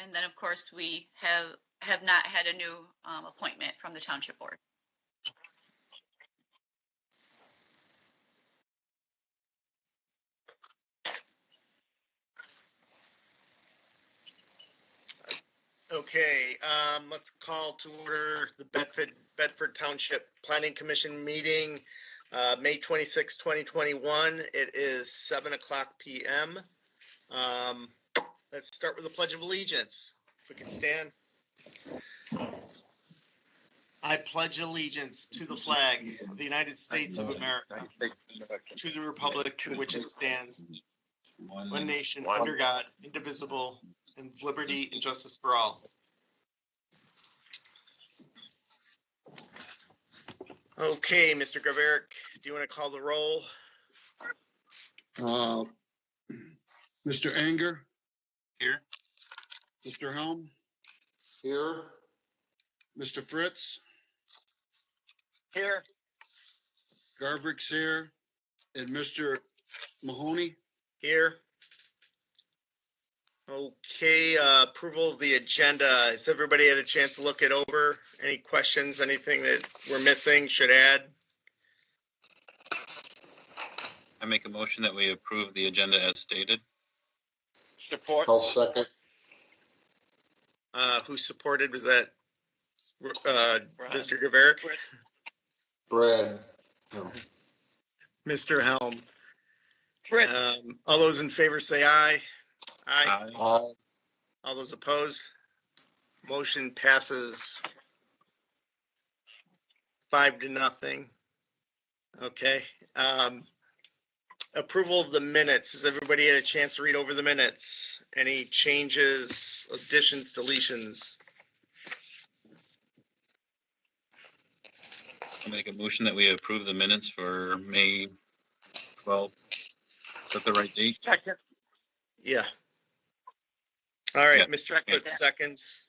And then, of course, we have not had a new appointment from the Township Board. Okay, let's call to order the Bedford Township Planning Commission meeting, May 26, 2021. It is 7:00 p.m. Let's start with the Pledge of Allegiance. If we can stand. I pledge allegiance to the flag of the United States of America, to the republic for which it stands, one nation under God, indivisible, and liberty and justice for all. Okay, Mr. Gaverick, do you want to call the roll? Mr. Anger? Here. Mr. Helm? Here. Mr. Fritz? Here. Garverick's here. And Mr. Mahoney? Here. Okay, approval of the agenda. Has everybody had a chance to look it over? Any questions, anything that we're missing, should add? I make a motion that we approve the agenda as stated. Support. I'll second. Who supported? Was that Mr. Gaverick? Brad. No. Mr. Helm. Chris. All those in favor say aye. Aye. Aye. All those opposed? Motion passes 5-0. Okay. Approval of the minutes. Has everybody had a chance to read over the minutes? Any changes, additions, deletions? I make a motion that we approve the minutes for May 12th. Is that the right date? Second. Yeah. All right, Yeah. Mr. Fritz seconds.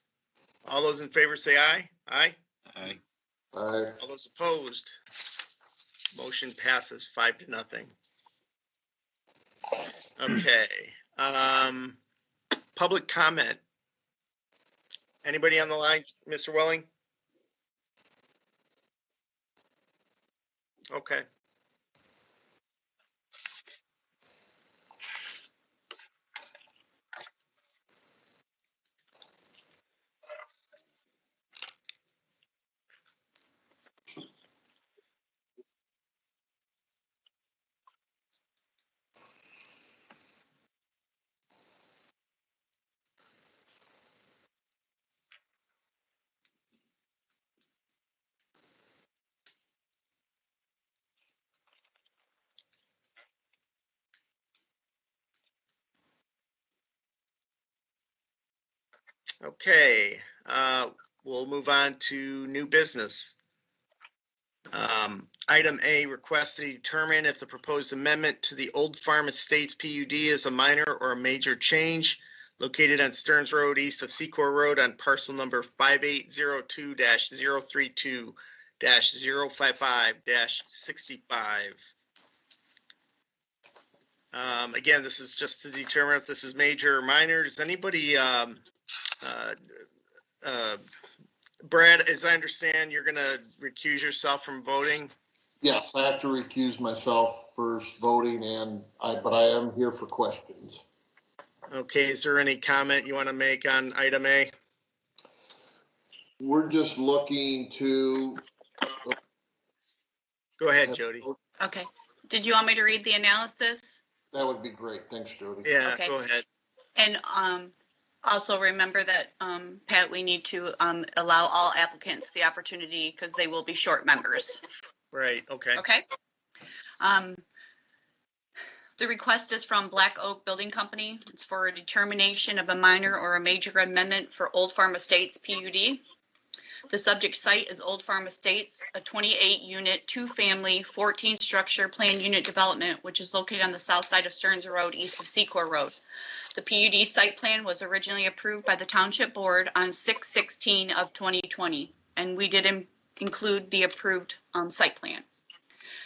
All those in favor say aye. Aye. Aye. Aye. All those opposed? Motion passes 5-0. Okay. Public comment. Anybody on the line, Mr. Welling? Okay. Okay, we'll move on to new business. Item A, request to determine if the proposed amendment to the Old Farm Estates PUD is a minor or a major change located on Stearns Road east of Secor Road on parcel number 5802-032-055-65. Again, this is just to determine if this is major or minor. Does anybody, Brad, as I understand, you're going to recuse yourself from voting? Yes, I have to recuse myself first voting, but I am here for questions. Okay, is there any comment you want to make on item A? We're just looking to. Go ahead, Jody. Okay. Did you want me to read the analysis? That would be great. Thanks, Jody. Yeah, Okay. Go ahead. And also remember that, Pat, we need to allow all applicants the opportunity because they will be short members. Right, okay. Okay. The request is from Black Oak Building Company. It's for a determination of a minor or a major amendment for Old Farm Estates PUD. The subject site is Old Farm Estates, a 28-unit, 2-family, 14-structure planned unit development, which is located on the south side of Stearns Road, east of Secor Road. The PUD site plan was originally approved by the Township Board on 6/16 of 2020, and we did include the approved site plan.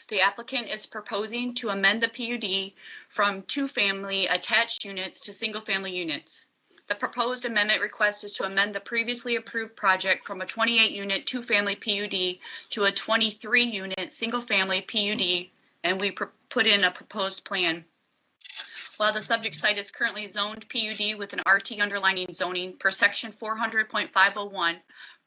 The applicant is proposing to amend the PUD from 2-family attached units to single-family units. The proposed amendment request is to amend the previously approved project from a 28-unit two-family PUD to a 23-unit single-family PUD, and we put in a proposed plan. While the subject site is currently zoned PUD with an RT underlining zoning per section 400.501,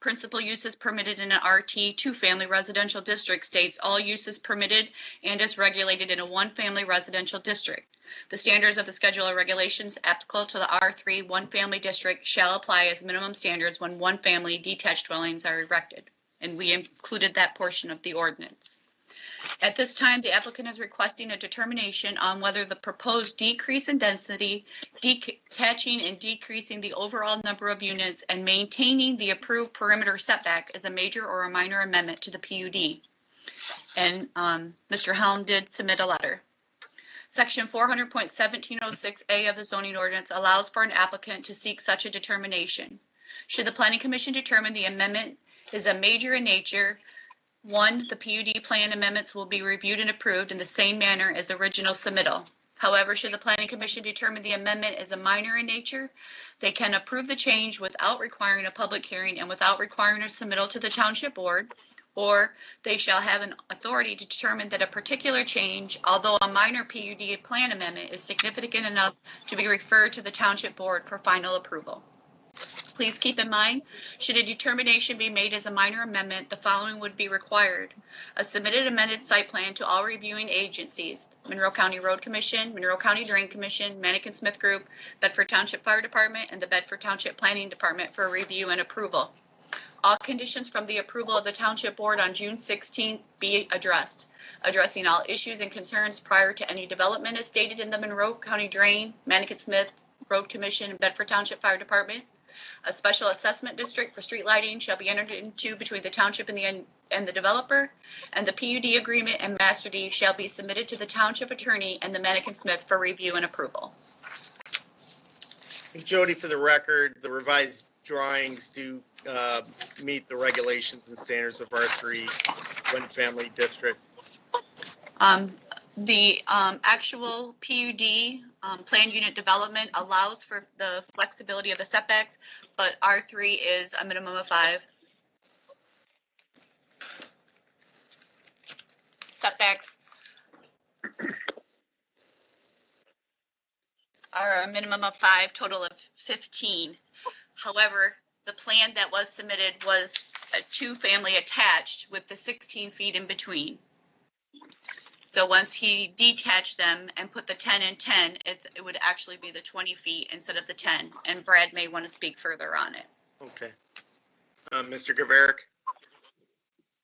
principal uses permitted in an RT two-family residential district states all uses permitted and is regulated in a one-family residential district. The standards of the schedule of regulations applicable to the R3 one-family district shall apply as minimum standards when one-family detached dwellings are erected. And we included that portion of the ordinance. At this time, the applicant is requesting a determination on whether the proposed decrease in density, detaching and decreasing the overall number of units, and maintaining the approved perimeter setback is a major or a minor amendment to the PUD. And Mr. Helm did submit a letter. Section 400.1706A of the zoning ordinance allows for an applicant to seek such a determination. Should the Planning Commission determine the amendment is a major in nature, 1, the PUD plan amendments will be reviewed and approved in the same manner as original submittal. However, should the Planning Commission determine the amendment is a minor in nature, they can approve the change without requiring a public hearing and without requiring a submittal to the Township Board, or they shall have an authority to determine that a particular change, although a minor PUD plan amendment, is significant enough to be referred to the Township Board for final approval. Please keep in mind, should a determination be made as a minor amendment, the following would be required. A submitted amended site plan to all reviewing agencies, Monroe County Road Commission, Monroe County Drain Commission, Manikin Smith Group, Bedford Township Fire Department, and the Bedford Township Planning Department for review and approval. All conditions from the approval of the Township Board on June 16th be addressed, addressing all issues and concerns prior to any development as stated in the Monroe County Drain, Manikin Smith Road Commission, and Bedford Township Fire Department. A special assessment district for street lighting shall be entered into between the township and the developer, and the PUD agreement and master deed shall be submitted to the township attorney and the Manikin Smith for review and approval. Jody, for the record, the revised drawings do meet the regulations and standards of R3 one family district. The actual PUD planned unit development allows for the flexibility of the setbacks, but R3 is a minimum of 5. Setbacks are a minimum of 5, total of 15. However, the plan that was submitted was a two-family attached with the 16 feet in between. So once he detached them and put the 10 and 10, it would actually be the 20 feet instead of the 10. And Brad may want to speak further on it. Okay. Mr. Gaverick?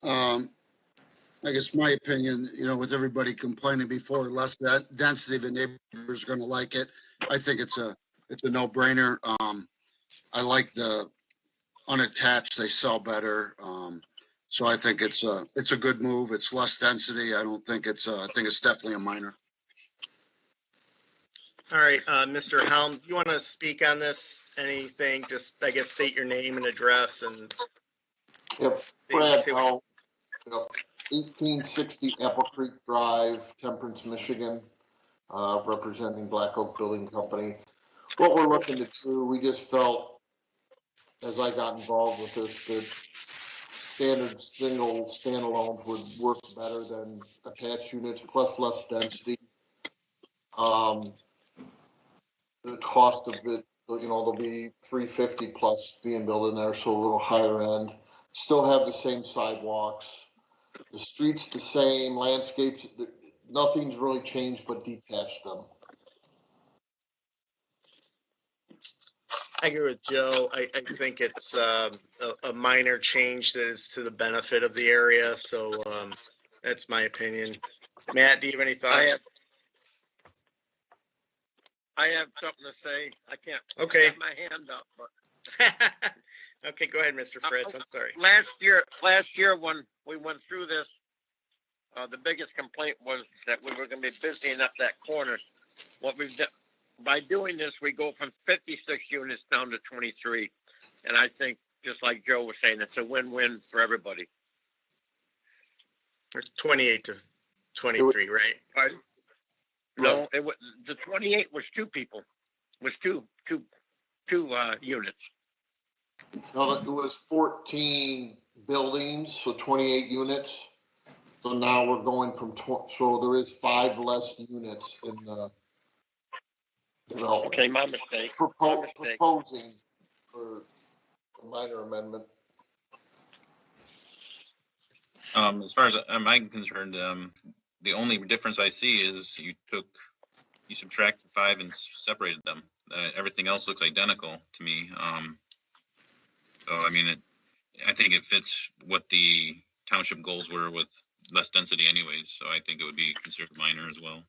I guess my opinion, with everybody complaining before, less density, the neighbor's gonna like it. I think it's a no-brainer. I like the unattached, they sell better. So I think it's a good move. It's less density. I don't think I think it's definitely a minor. All right, Mr. Helm, do you want to speak on this? Anything? Just, I guess, state your name and address and. Yep, Brad Helm, 1860 Apple Creek Drive, Temperance, Michigan, representing Black Oak Building Company. What we're looking to do, we just felt, as I got involved with this, that standard single standalones would work better than attached units, plus less density. The cost of it, there'll be $350 plus being built in there, so a little higher end. Still have the same sidewalks. The street's the same, landscapes, nothing's really changed but detached them. I agree with Joe. I think it's a minor change that is to the benefit of the area. So that's my opinion. Matt, do you have any thoughts? I have something to say. I can't Okay. have my hand up, but Okay, go ahead, Mr. Fritz. I'm sorry. last year when we went through this, the biggest complaint was that we were going to be busying up that corner. What we've done by doing this, we go from 56 units down to 23, and I think, just like Joe was saying, it's a win-win for everybody. 28 to 23, right? Pardon? No, it was the 28 was two people. Was two units. No, it was 14 buildings, so 28 units. So now we're going from, so there is 5 less units in the development. Okay, my mistake. Proposing for a minor amendment. As far as I'm concerned, the only difference I see is you subtracted 5 and separated them. Everything else looks identical to me. So I mean, I think it fits what the township goals were with less density anyways. So I think it would be considered minor as well.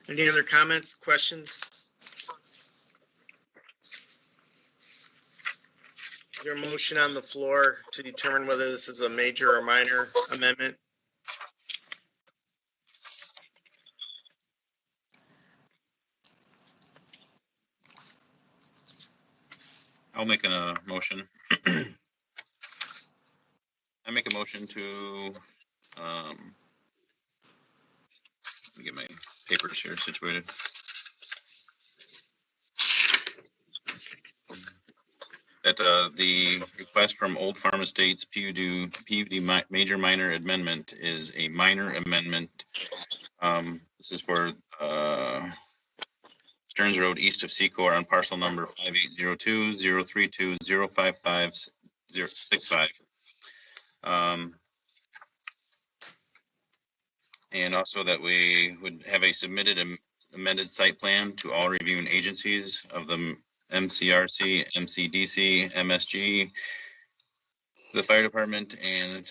Any other comments, questions? Is there a motion on the floor to determine whether this is a major or minor amendment? I'll make a motion. I make a motion to, let me get my papers here situated. That the request from Old Farm Estates PUD major minor amendment is a minor amendment. This is for Stearns Road east of Secor on parcel number 5802-032-055-065. And also that we would have a submitted amended site plan to all reviewing agencies of the MCRC, MCDC, MSG, the fire department, and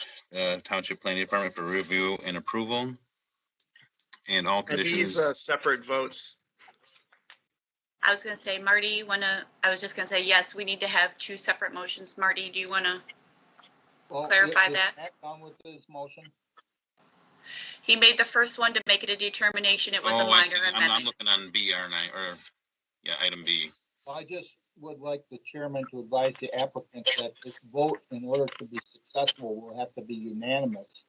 township planning department for review and approval. And all Are conditions. these separate votes? I was gonna say, Marty, I was just gonna say, yes, we need to have 2 separate motions. Marty, do you wanna? Clarify that. Matt done with his motion? He made the first one to make it a determination. It was a I see. minor I'm amendment. looking on B, aren't I? Or, yeah, item B. Well, I just would like the chairman to advise the applicant that this vote, in order to be successful, will have to be unanimous,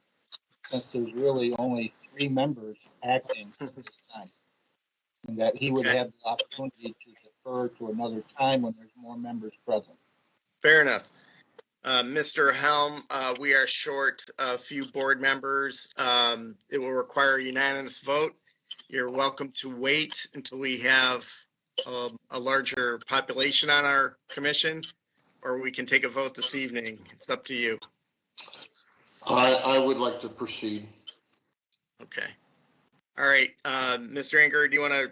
since there's really only 3 members acting at this time. And that he would Okay. have the opportunity to defer to another time when there's more members present. Fair enough. Mr. Helm, we are short a few board members. It will require a unanimous vote. You're welcome to wait until we have a larger population on our commission, or we can take a vote this evening. It's up to you. I would like to proceed. Okay. All right, Mr. Anger, do you want to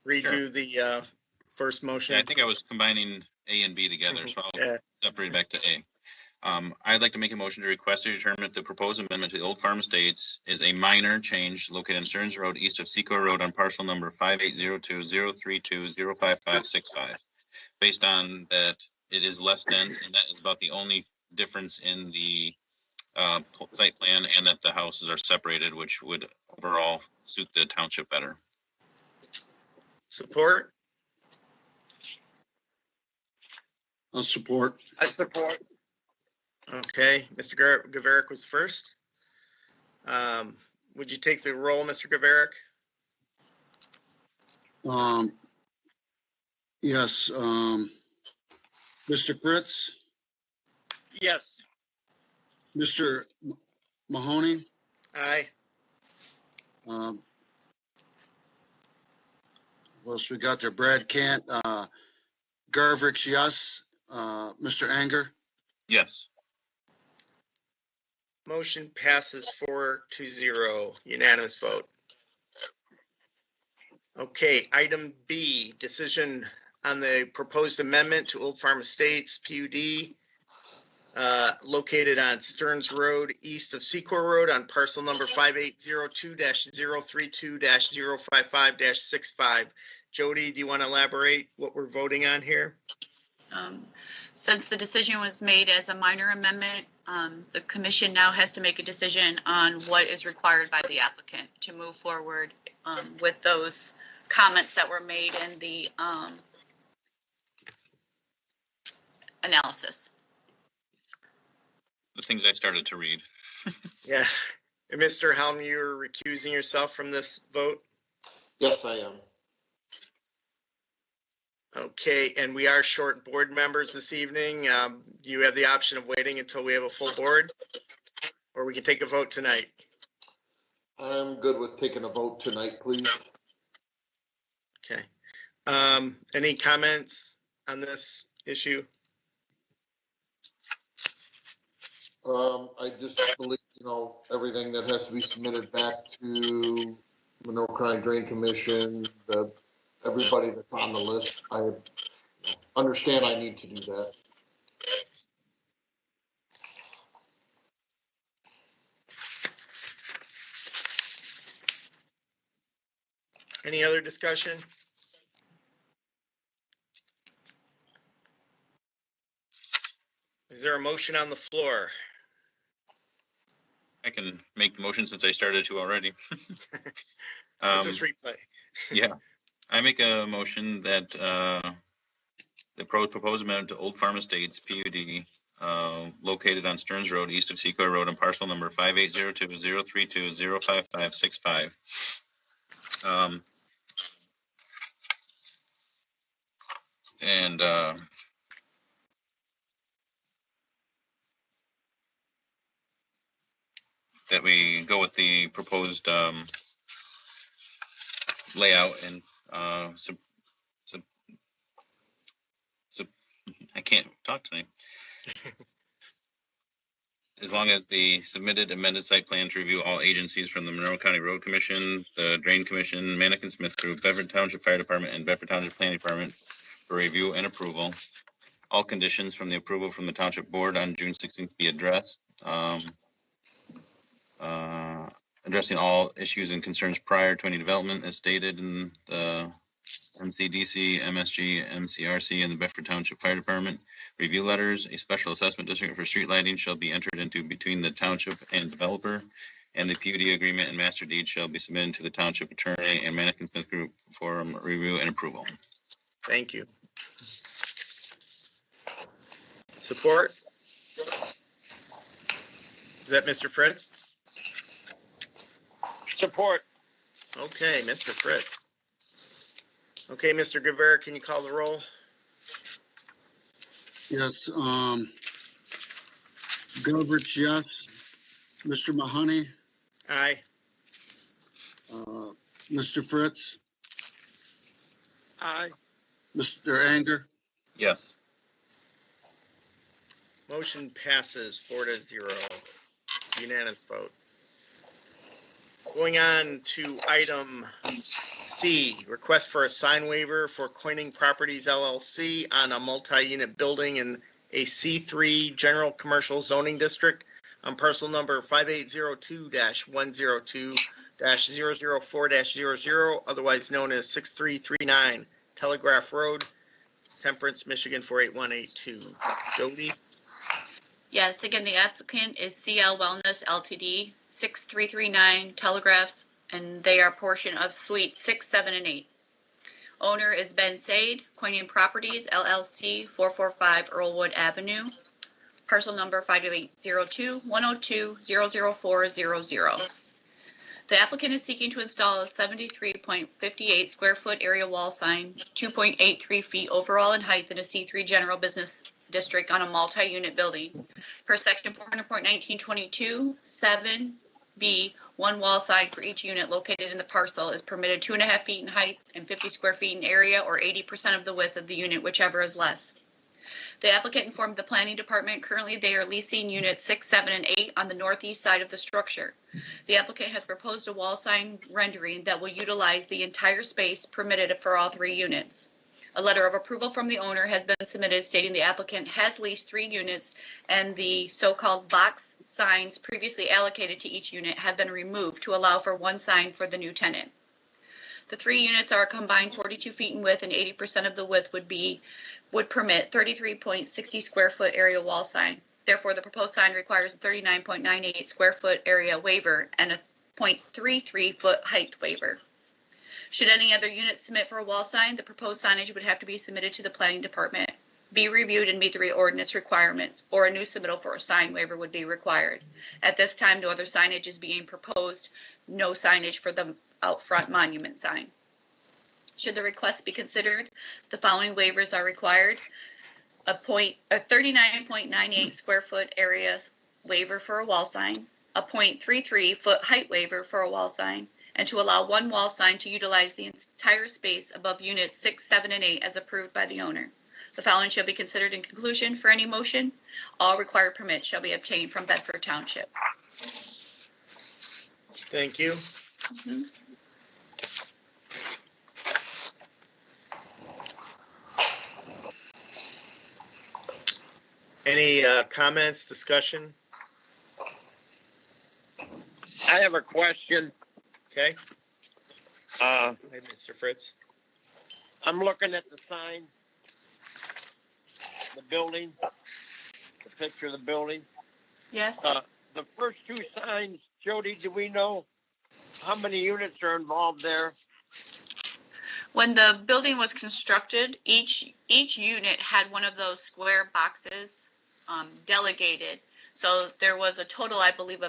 redo the first motion? Yeah, I think I was combining A and B together, so I'll Yeah. separate it back to A. I'd like to make a motion to request to determine if the proposed amendment to the Old Farm Estates is a minor change located on Stearns Road east of Secor Road on parcel number 5802-032-05565. Based on that, it is less dense, and that is about the only difference in the site plan, and that the houses are separated, which would overall suit the township better. Support? I'll support. I support. Okay, Mr. Gaverick was first. Would you take the roll, Mr. Gaverick? Yes, Mr. Fritz, Yes. Mr. Mahoney, Aye. what else we got there? Brad Cant, Garvix, yes, Mr. Anger, Yes. Motion passes 4-0, unanimous vote. Okay, item B, decision on the proposed amendment to Old Farm Estates PUD located on Stearns Road east of Secor Road on parcel number 5802-032-055-65. Jody, do you want to elaborate what we're voting on here? Since the decision was made as a minor amendment, the commission now has to make a decision on what is required by the applicant to move forward with those comments that were made in the analysis. The things I started to read. Yeah, And Mr. Helm, you're recusing yourself from this vote? Yes, I am. Okay, and we are short board members this evening. You have the option of waiting until we have a full board, or we can take a vote tonight. I'm good with taking a vote tonight, please. Okay. Any comments on this issue? I just believe, everything that has to be submitted back to Monroe County Drain Commission, everybody that's on the list, I understand I need to do that. Any other discussion? Is there a motion on the floor? I can make the motion since I started to already. Is this replay? Yeah, I make a motion that the proposed amendment to Old Farm Estates PUD located on Stearns Road, east of Secoy Road, on parcel number 5802-032-05565. And that we go with the proposed layout and I can't talk tonight. As long as the submitted amended site plan to review all agencies from the Monroe County Road Commission, the Drain Commission, Manikin Smith Group, Bedford Township Fire Department, and Bedford Township Planning Department for review and approval. All conditions from the approval from the Township Board on June 16th be addressed. Addressing all issues and concerns prior to any development as stated in the MCDC, MSG, MCRC, and the Bedford Township Fire Department. Review letters, a special assessment district for street lighting shall be entered into between the township and developer, and the PUD agreement and master deed shall be submitted to the township attorney and Manikin Smith Group for review and approval. Thank you. Support? Is that Mr. Fritz? Support. Okay, Mr. Fritz. Okay, Mr. Guevara, can you call the roll? Yes, Goodrich, yes. Mr. Mahoney, Aye. Mr. Fritz, Aye. Mr. Anger, Yes. Motion passes 4-0. Unanimous vote. Going on to item C, request for a sign waiver for Coining Properties LLC on a multi-unit building in a C3 general commercial zoning district on parcel number 5802-102-004-00, otherwise known as 6339 Telegraph Road, Temperance, Michigan 48182. Jody? Yes, again, the applicant is CL Wellness Ltd, 6339 Telegraphs, and they are a portion of Suite 6, 7, and 8. Owner is Ben Sade, Coining Properties LLC, 445 Earlwood Avenue, parcel number 5802-102-00400. The applicant is seeking to install a 73.58 square foot area wall sign, 2.83 feet overall in height in a C3 general business district on a multi-unit building. Per section 400.1922, 7B, one wall sign for each unit located in the parcel is permitted 2.5 feet in height and 50 square feet in area, or 80% of the width of the unit, whichever is less. The applicant informed the planning department currently they are leasing units 6, 7, and 8 on the northeast side of the structure. The applicant has proposed a wall sign rendering that will utilize the entire space permitted for all 3 units. A letter of approval from the owner has been submitted stating the applicant has leased 3 units and the so-called box signs previously allocated to each unit have been removed to allow for 1 sign for the new tenant. The 3 units are combined 42 feet in width and 80% of the width would permit 33.60 square foot area wall sign. Therefore, the proposed sign requires a 39.98 square foot area waiver and a 0.33 foot height waiver. Should any other unit submit for a wall sign, the proposed signage would have to be submitted to the planning department be reviewed and meet the ordinance requirements, or a new submittal for a sign waiver would be required. At this time, no other signage is being proposed, no signage for the out front monument sign. Should the request be considered, the following waivers are required. A 39.98 square foot area waiver for a wall sign, a 0.33 foot height waiver for a wall sign, and to allow one wall sign to utilize the entire space above units 6, 7, and 8 as approved by the owner. The following shall be considered in conclusion for any motion. All required permits shall be obtained from Bedford Township. Thank you. Mhm. Any comments, discussion? I have a question. Okay, Uh, hey, Mr. Fritz. I'm looking at the sign, the building, the picture of the building. Yes. The first two signs, Jody, do we know how many units are involved there? When the building was constructed, each unit had one of those square boxes delegated. So there was a total, I believe,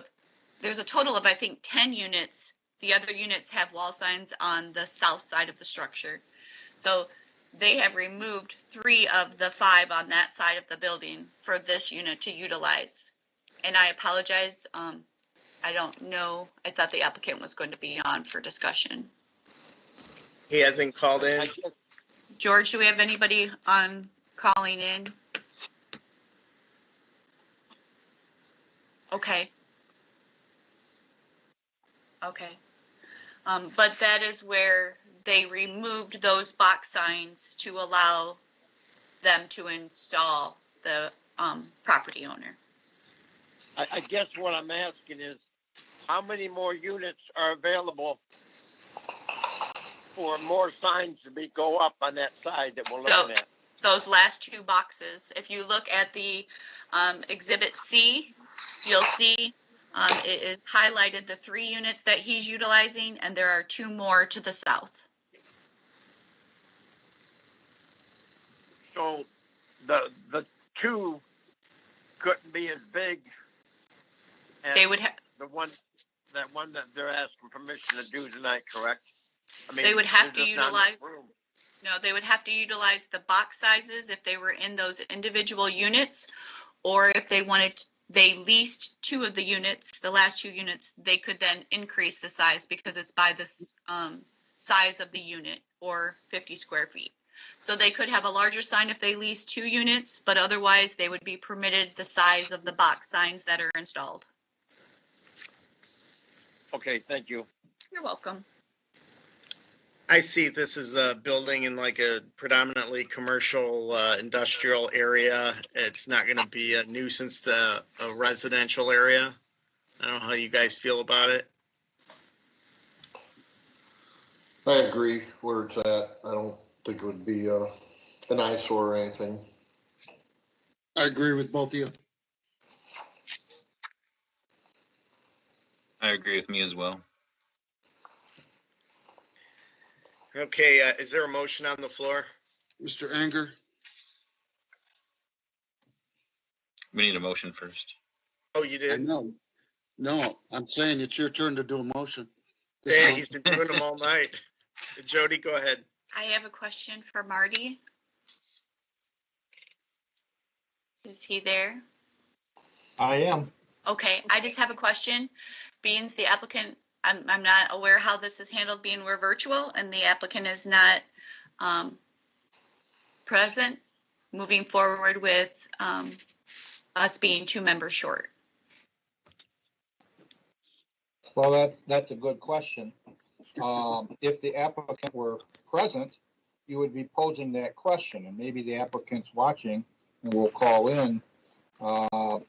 there's a total of, I think, 10 units. The other units have wall signs on the south side of the structure. So they have removed 3 of the 5 on that side of the building for this unit to utilize. And I apologize. I don't know. I thought the applicant was going to be on for discussion. He hasn't called in. George, do we have anybody on calling in? Okay. Okay. But that is where they removed those box signs to allow them to install the property owner. I guess what I'm asking is, how many more units are available for more signs to go up on that side that we're looking at? Those last 2 boxes, if you look at the Exhibit C, you'll see it is highlighted the 3 units that he's utilizing, and there are 2 more to the south. So the 2 couldn't be as big as They would have. that one that they're asking permission to do tonight, correct? I mean, They would have to there's just not enough utilize. room. No, they would have to utilize the box sizes if they were in those individual units, or if they leased 2 of the units, the last 2 units, they could then increase the size because it's by the size of the unit, or 50 square feet. So they could have a larger sign if they lease 2 units, but otherwise they would be permitted the size of the box signs that are installed. Okay, thank you. You're welcome. I see this is a building in like a predominantly commercial, industrial area. It's not gonna be a nuisance to a residential area. I don't know how you guys feel about it. I agree where it's at. I don't think it would be an eyesore or anything. I agree with both of you. I agree with me as well. Okay, is there a motion on the floor? Mr. Anger, We need a motion first. Oh, you I did? know. No, I'm saying it's your turn to do a motion. Yeah, he's been doing them all night. Jody, go ahead. I have a question for Marty. Is he there? I am. Okay, I just have a question. Being the applicant, I'm not aware how this is handled, being we're virtual and the applicant is not present, moving forward with us being 2 members short. Well, that's a good question. If the applicant were present, you would be posing that question, and maybe the applicant's watching and will call in. I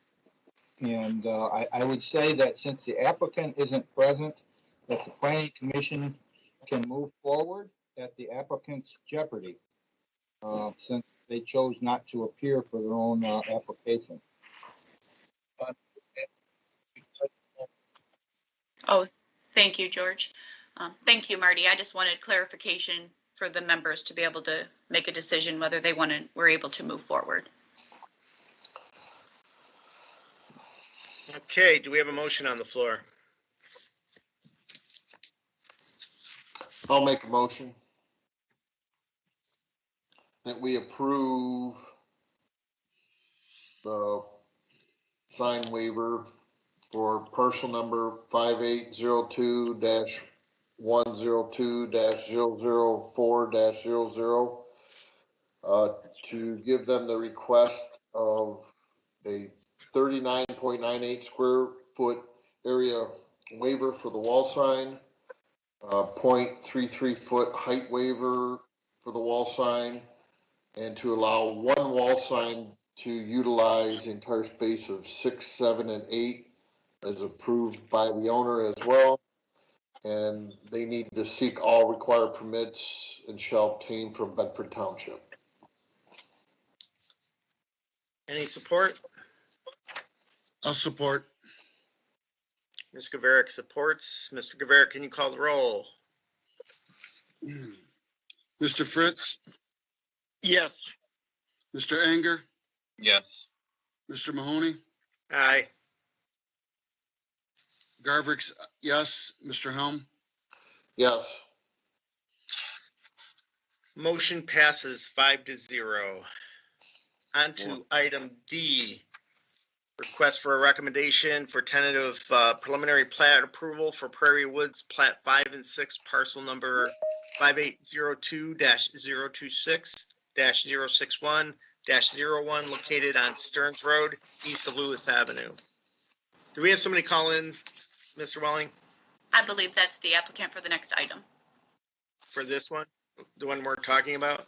would say that since the applicant isn't present, that the planning commission can move forward at the applicant's jeopardy, since they chose not to appear for their own application. Oh, thank you, George. Thank you, Marty. I just wanted clarification for the members to be able to make a decision whether they were able to move forward. Okay, do we have a motion on the floor? I'll make a motion that we approve the sign waiver for parcel number 5802-102-004-00, to give them the request of a 39.98 square foot area waiver for the wall sign, 0.33 foot height waiver for the wall sign, and to allow one wall sign to utilize the entire space of 6, 7, and 8 as approved by the owner as well. And they need to seek all required permits and shall obtain from Bedford Township. Any support? I'll support. Ms. Gaverick supports. Mr. Gaverick, can you call the roll? Mr. Fritz, Yes. Mr. Anger, Yes. Mr. Mahoney, Aye. Garvix, yes, Mr. Helm, Yes. Motion passes 5-0. On to item D. Request for a recommendation for tentative preliminary plat approval for Prairie Woods Plat 5 and 6, parcel number 5802-026-061-01, located on Stearns Road, east of Lewis Avenue. Do we have somebody call in, Mr. Welling, I believe that's the applicant for the next item. for this one? The one we're talking about?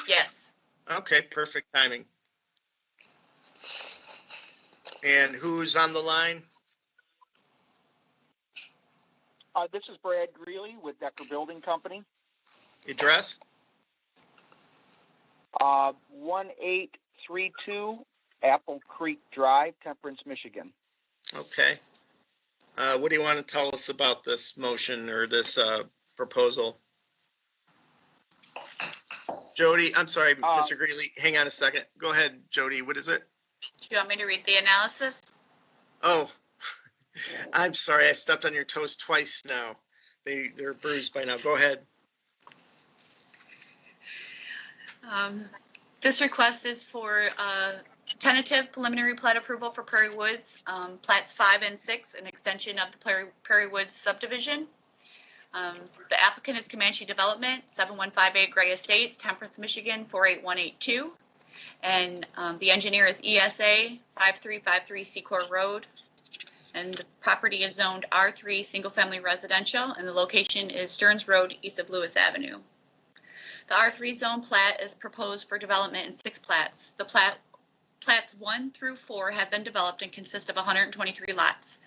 Yes. Okay, perfect timing. And who's on the line? This is Brad Greeley with Decker Building Company. Address? 1832 Apple Creek Drive, Temperance, Michigan. Okay. What do you want to tell us about this motion or this proposal? Jody, I'm sorry, Mr. Greeley, hang on a second. Go ahead, Jody, what is it? Do you want me to read the analysis? Oh, I'm sorry, I stepped on your toes twice now. They're bruised by now. Go ahead. This request is for tentative preliminary plat approval for Prairie Woods, plats 5 and 6, an extension of the Prairie Woods subdivision. The applicant is Comanche Development, 7158 Gray Estates, Temperance, Michigan, 48182. And the engineer is ESA 5353 Secor Road. And the property is zoned R3 single family residential, and the location is Stearns Road east of Lewis Avenue. The R3 zone plat is proposed for development in 6 plats. The plats 1 through 4 have been developed and consist of 123 lots.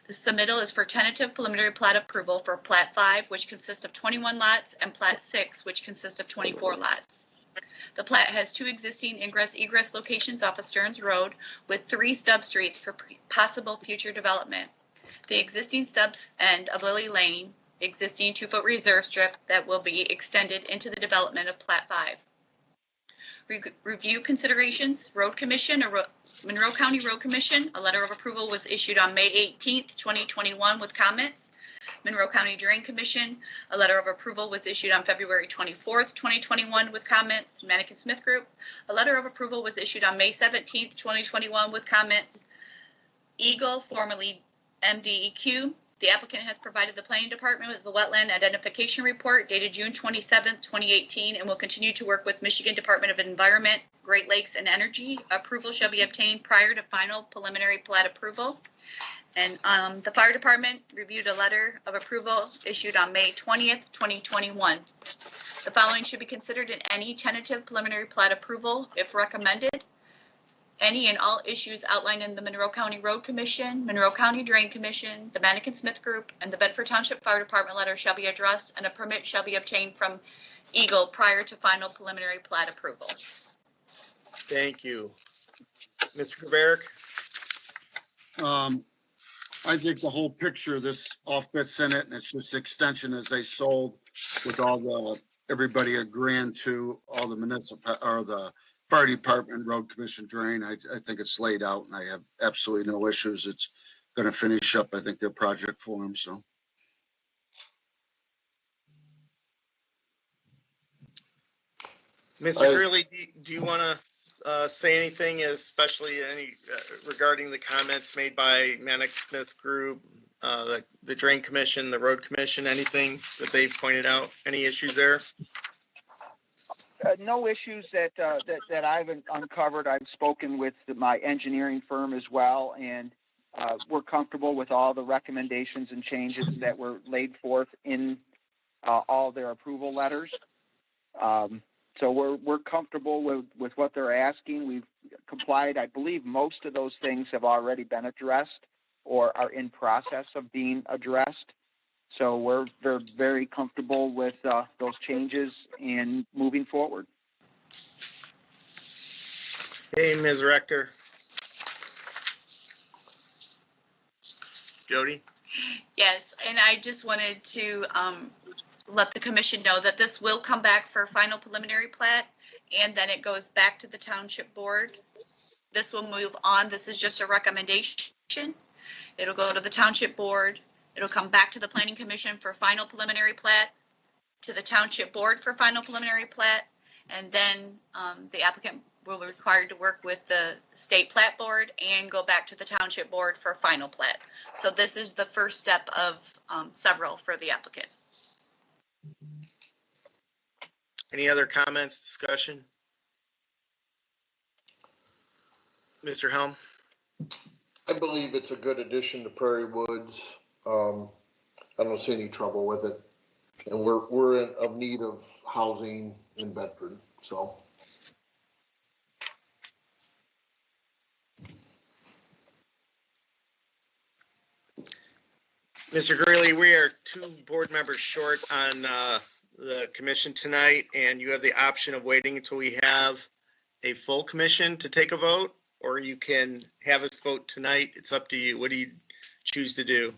The submittal is for tentative preliminary plat approval for plat 5, which consists of 21 lots, and plat 6, which consists of 24 lots. The plat has 2 existing ingress-egress locations off of Stearns Road with 3 stub streets for possible future development. The existing stubs end of Lily Lane, existing 2-foot reserve strip that will be extended into the development of plat 5. Review considerations, Road Commission, or Monroe County Road Commission, a letter of approval was issued on May 18th, 2021 with comments. Monroe County Drain Commission, a letter of approval was issued on February 24th, 2021 with comments. Manikin Smith Group, a letter of approval was issued on May 17th, 2021 with comments. Eagle, formerly MDEQ, the applicant has provided the Planning Department with the Wetland Identification Report dated June 27th, 2018, and will continue to work with Michigan Department of Environment, Great Lakes, and Energy. Approval shall be obtained prior to final preliminary plat approval. And the Fire Department reviewed a letter of approval issued on May 20th, 2021. The following should be considered in any tentative preliminary plat approval if recommended. Any and all issues outlined in the Monroe County Road Commission, Monroe County Drain Commission, the Manikin Smith Group, and the Bedford Township Fire Department letter shall be addressed, and a permit shall be obtained from Eagle prior to final preliminary plat approval. Thank you. Mr. Gaverick? I think the whole picture of this all fits in it, and it's just extension as they sold with all the everybody agreeing to all the municipal or the fire department, road commission drain. I think it's laid out and I have absolutely no issues. It's going to finish up, I think, their project for them. So. Mr. Gurley, do you want to say anything, especially any regarding the comments made by Manic Smith Group, the Drain Commission, the Road Commission, anything that they've pointed out? Any issues there? No issues that I've uncovered. I've spoken with my engineering firm as well, and we're comfortable with all the recommendations and changes that were laid forth in all their approval letters. So we're comfortable with what they're asking. We've complied. I believe most of those things have already been addressed or are in process of being addressed. So we're very comfortable with those changes and moving forward. Hey, Ms. Rector. Jody? Yes, and I just wanted to let the commission know that this will come back for final preliminary plat, and then it goes back to the township board. This will move on. This is just a recommendation. It'll go to the township board. It'll come back to the planning commission for final preliminary plat, to the township board for final preliminary plat, and then the applicant will be required to work with the state plat board and go back to the township board for final plat. So this is the first step of several for the applicant. Any other comments, discussion? Mr. Helm? I believe it's a good addition to Prairie Woods. I don't see any trouble with it. And we're of need of housing in Bedford, so. Mr. Gurley, we are 2 board members short on the commission tonight, and you have the option of waiting until we have a full commission to take a vote, or you can have us vote tonight. It's up to you. What do you choose to do?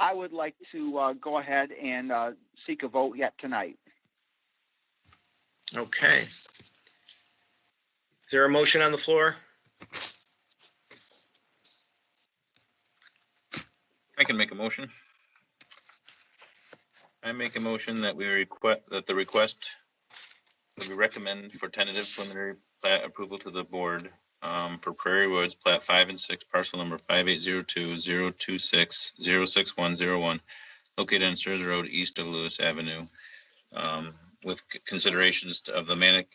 I would like to go ahead and seek a vote yet tonight. Okay. Is there a motion on the floor? I can make a motion. I make a motion that we recommend for tentative preliminary plat approval to the board for Prairie Woods plat 5 and 6, parcel number 5802-026-06101, located on Stearns Road east of Lewis Avenue, with considerations of the Manic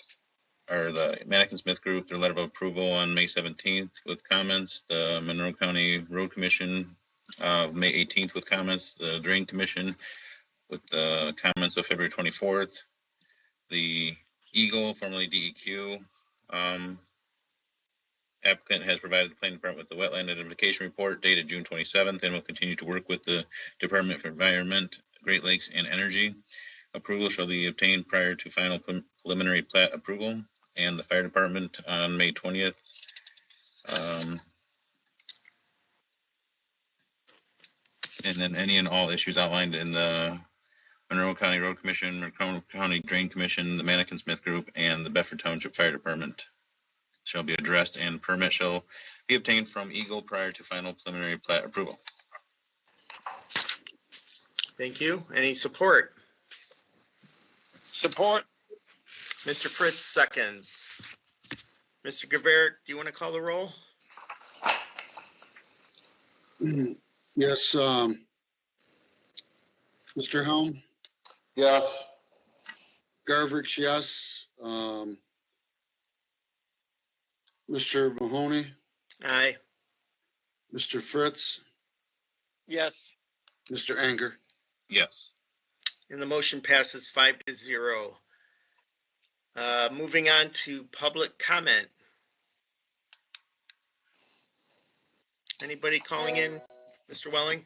and Smith Group, their letter of approval on May 17th with comments, the Monroe County Road Commission May 18th with comments, the Drain Commission with the comments of February 24th, the Eagle, formerly DEQ, applicant has provided the planning department with the wetland identification report dated June 27th and will continue to work with the Department for Environment, Great Lakes, and Energy. Approval shall be obtained prior to final preliminary plat approval, and the fire department on May 20th. And then any and all issues outlined in the Monroe County Road Commission, Monroe County Drain Commission, the Manic and Smith Group, and the Bedford Township Fire Department shall be addressed, and permit shall be obtained from Eagle prior to final preliminary plat approval. Thank you. Any support? Support. Mr. Fritz seconds. Mr. Gaverick, do you want to call the roll? Yes, Mr. Helm, Yes, Garvix, yes. Mr. Mahoney, Aye. Mr. Fritz, Yes. Mr. Anger. Yes. And the motion passes 5-0. Moving on to public comment. Anybody calling in? Mr. Welling?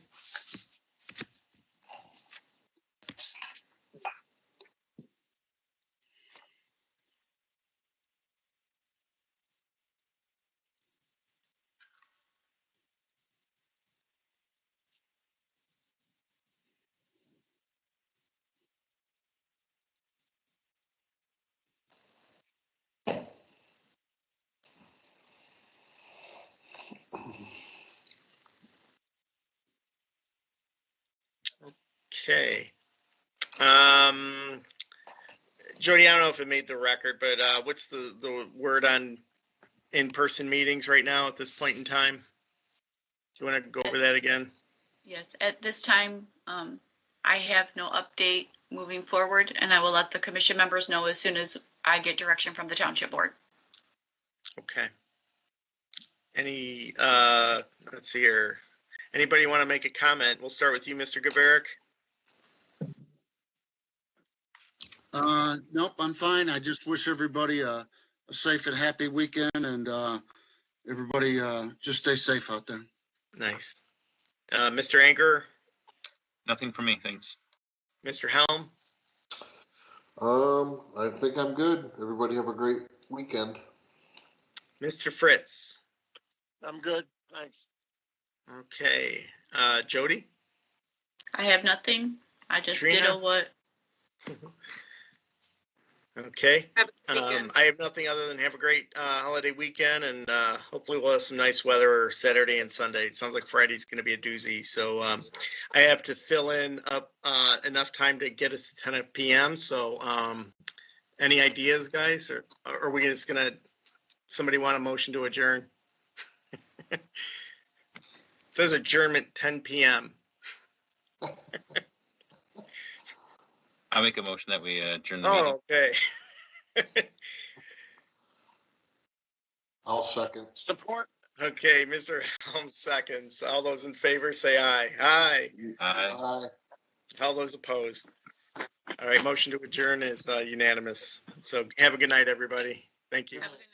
Okay. Jody, I don't know if it made the record, but what's the word on in-person meetings right now at this point in time? Do you want to go over that again? Yes, at this time, I have no update moving forward, and I will let the commission members know as soon as I get direction from the township board. Okay. Any, let's see here. Anybody want to make a comment? We'll start with you, Mr. Gabarek. Nope, I'm fine. I just wish everybody a safe and happy weekend, and everybody just stay safe out there. Nice. Mr. Anchor, Nothing for me, thanks. Mr. Helm, I think I'm good. Everybody have a great weekend. Mr. Fritz. I'm good, thanks. Okay. Jody? I have nothing. I just Trina? ditto what. Okay. Have a good weekend. I have nothing other than have a great holiday weekend, and hopefully we'll have some nice weather Saturday and Sunday. It sounds like Friday's going to be a doozy. So I have to fill in up enough time to get us to 10 p.m. So any ideas, guys? Or are we just going to, somebody want a motion to adjourn? It says adjournment 10 p.m. I'll make a motion that we adjourn the Oh, meeting. okay. I'll second. Support? Okay, Mr. Helm seconds. All those in favor say aye. Aye. Aye. Aye. All those opposed. All right, motion to adjourn is unanimous. So have a good night, everybody. Thank you. Have a good night.